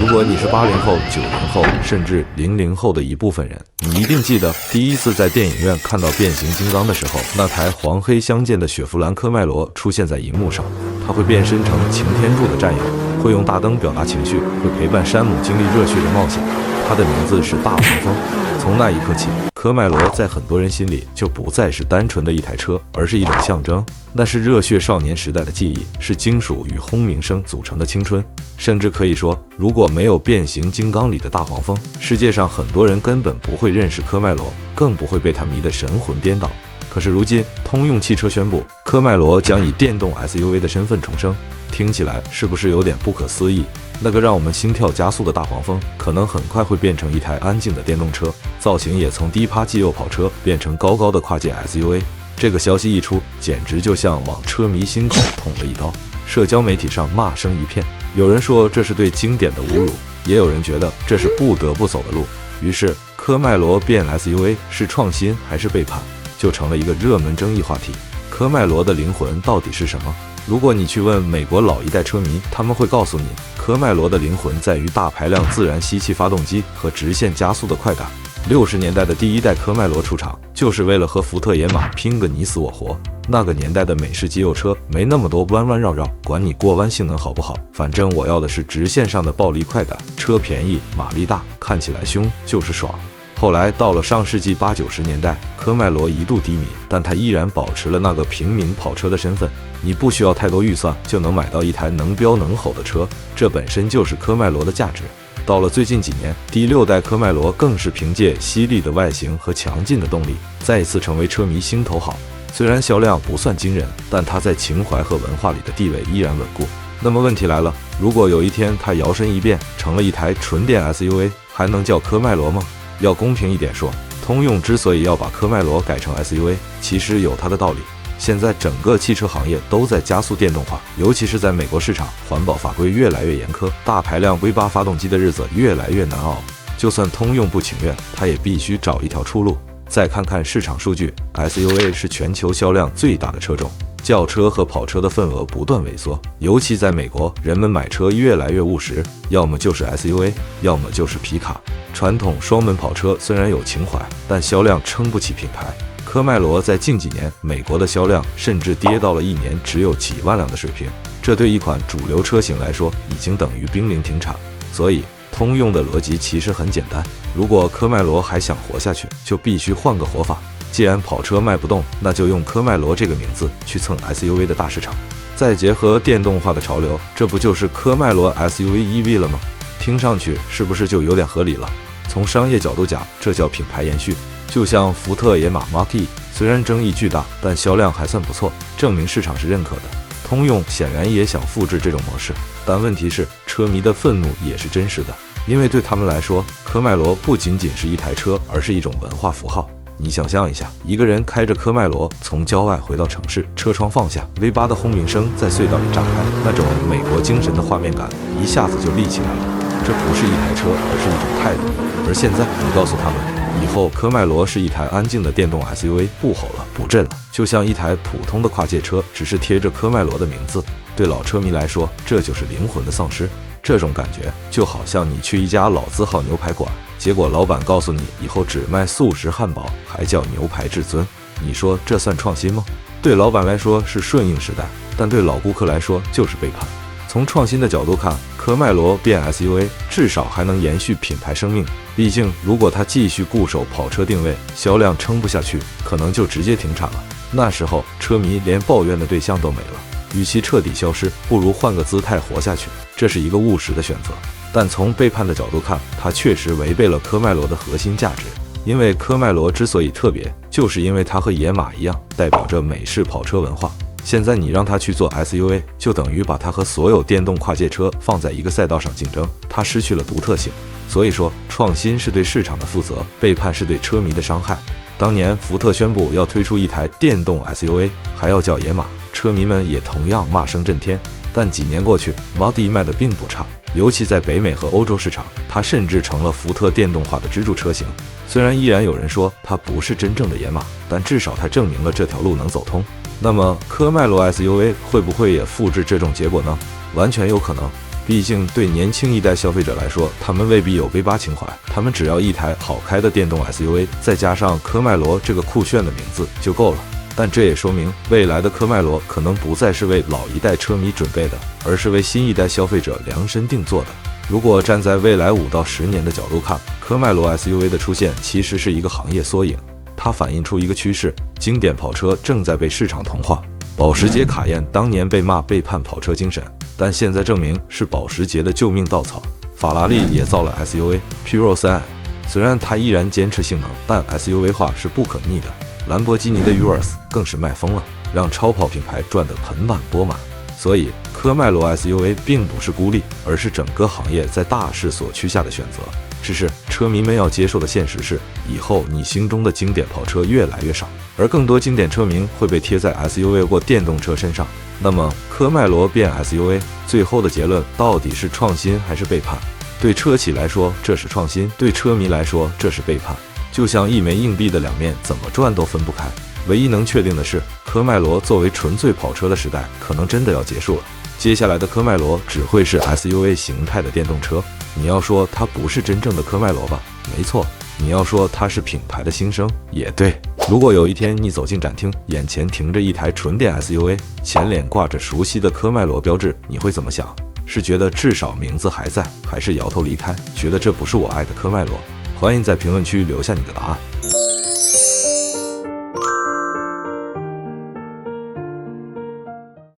果你是80后、90后，甚至00后的一部分人，你一定记得第一次在电影院看到变形金刚的时候，那台黄黑相间的雪佛兰科迈罗出现在荧幕上，它会变身成擎天柱的战友，会用大灯表达情绪，会陪伴山姆经历热血的冒险。它的名字是大黄蜂。从那一刻起，科迈罗在很多人心里就不再是单纯的一台车，而是一种象征。那是热血少年时代的记忆，是金属与轰鸣声组成的青春。甚至可以说，如果没有变形金刚里的大黄蜂，世界上很多人根本不会认识科迈罗，更不会被他迷得神魂颠倒。可是如今，通用汽车宣布，科迈罗将以电动 SUV 的身份重生，听起来是不是有点不可思议？那个让我们心跳加速的大黄蜂，可能很快会变成一台安静的电动车，造型也从低趴肌肉跑车变成高高的跨界 SUV。这个消息一出，简直就像往车迷心口捅了一刀，社交媒体上骂声一片。有人说这是对经典的侮辱，也有人觉得这是不得不走的路。于是，科迈罗变 SUV 是创新还是背叛，就成了一个热门争议话题。科迈罗的灵魂到底是什么？如果你去问美国老一代车迷，他们会告诉你，科迈罗的灵魂在于大排量自然吸气发动机和直线加速的快感。60年代的第一代科迈罗出场，就是为了和福特野马拼个你死我活。那个年代的美式肌肉车没那么多弯弯绕绕，管你过弯性能好不好，反正我要的是直线上的暴力快感。车便宜，马力大，看起来凶，就是爽。后来到了上世纪80、90年代，科迈罗一度低迷，但它依然保持了那个平民跑车的身份。你不需要太多预算就能买到一台能飙能吼的车，这本身就是科迈罗的价值。到了最近几年，第6代科迈罗更是凭借犀利的外形和强劲的动力，再一次成为车迷心头好。虽然销量不算惊人，但它在情怀和文化里的地位依然稳固。那么问题来了，如果有一天它摇身一变成了一台纯电 SUV， 还能叫科迈罗吗？要公平一点说，通用之所以要把科迈罗改成 SUV， 其实有它的道理。现在整个汽车行业都在加速电动化，尤其是在美国市场，环保法规越来越严苛，大排量 V8 发动机的日子越来越难熬。就算通用不情愿，它也必须找一条出路。再看看市场数据 ，SUV 是全球销量最大的车种，轿车和跑车的份额不断萎缩。尤其在美国，人们买车越来越务实，要么就是 SUV， 要么就是皮卡。传统双门跑车虽然有情怀，但销量撑不起品牌。科迈罗在近几年，美国的销量甚至跌到了一年只有几万辆的水平，这对一款主流车型来说，已经等于濒临停产。所以，通用的逻辑其实很简单：如果科迈罗还想活下去，就必须换个活法。既然跑车卖不动，那就用科迈罗这个名字去蹭 SUV 的大市场。再结合电动化的潮流，这不就是科迈罗 SUV EV 了吗？听上去是不是就有点合理了？从商业角度讲，这叫品牌延续。就像福特野马 Mach-E， 虽然争议巨大，但销量还算不错，证明市场是认可的。通用显然也想复制这种模式，但问题是，车迷的愤怒也是真实的，因为对他们来说，科迈罗不仅仅是一台车，而是一种文化符号。你想象一下，一个人开着科迈罗从郊外回到城市，车窗放下 ，V8 的轰鸣声在隧道里炸开，那种美国精神的画面感一下子就立起来了。这不是一台车，而是一种态度。而现在，你告诉他们，以后科迈罗是一台安静的电动 SUV， 不吼了，不震了，就像一台普通的跨界车，只是贴着科迈罗的名字。对老车迷来说，这就是灵魂的丧失。这种感觉就好像你去一家老字号牛排馆，结果老板告诉你以后只卖素食汉堡，还叫牛排至尊。你说这算创新吗？对老板来说是顺应时代，但对老顾客来说就是背叛。从创新的角度看，科迈罗变 SUV 至少还能延续品牌生命。毕竟，如果它继续固守跑车定位，销量撑不下去，可能就直接停产了。那时候，车迷连抱怨的对象都没了。与其彻底消失，不如换个姿态活下去，这是一个务实的选择。但从背叛的角度看，它确实违背了科迈罗的核心价值。因为科迈罗之所以特别，就是因为它和野马一样，代表着美式跑车文化。现在你让它去做 SUV， 就等于把它和所有电动跨界车放在一个赛道上竞争，它失去了独特性。所以说，创新是对市场的负责，背叛是对车迷的伤害。当年福特宣布要推出一台电动 SUV， 还要叫野马，车迷们也同样骂声震天。但几年过去 ，Mach-E 卖的并不差，尤其在北美和欧洲市场，它甚至成了福特电动化的支柱车型。虽然依然有人说它不是真正的野马，但至少它证明了这条路能走通。那么科迈罗 SUV 会不会也复制这种结果呢？完全有可能。毕竟对年轻一代消费者来说，他们未必有 V8 情怀，他们只要一台好开的电动 SUV， 再加上科迈罗这个酷炫的名字就够了。但这也说明，未来的科迈罗可能不再是为老一代车迷准备的，而是为新一代消费者量身定做的。如果站在未来5到10年的角度看，科迈罗 SUV 的出现其实是一个行业缩影，它反映出一个趋势：经典跑车正在被市场同化。保时捷卡宴当年被骂背叛跑车精神，但现在证明是保时捷的救命稻草。法拉利也造了 SUV Puro 3，虽然它依然坚持性能，但 SUV 化是不可逆的。兰博基尼的 Urus 更是卖疯了，让超跑品牌赚得盆满钵满。所以，科迈罗 SUV 并不是孤立，而是整个行业在大势所趋下的选择。只是车迷们要接受的现实是，以后你心中的经典跑车越来越少，而更多经典车名会被贴在 SUV 或电动车身上。那么，科迈罗变 SUV， 最后的结论到底是创新还是背叛？对车企来说，这是创新；对车迷来说，这是背叛。就像一枚硬币的两面，怎么转都分不开。唯一能确定的是，科迈罗作为纯粹跑车的时代，可能真的要结束了。接下来的科迈罗只会是 SUV 形态的电动车。你要说它不是真正的科迈罗吧？没错。你要说它是品牌的新生，也对。如果有一天你走进展厅，眼前停着一台纯电 SUV， 前脸挂着熟悉的科迈罗标志，你会怎么想？是觉得至少名字还在，还是摇头离开，觉得这不是我爱的科迈罗？欢迎在评论区留下你的答案。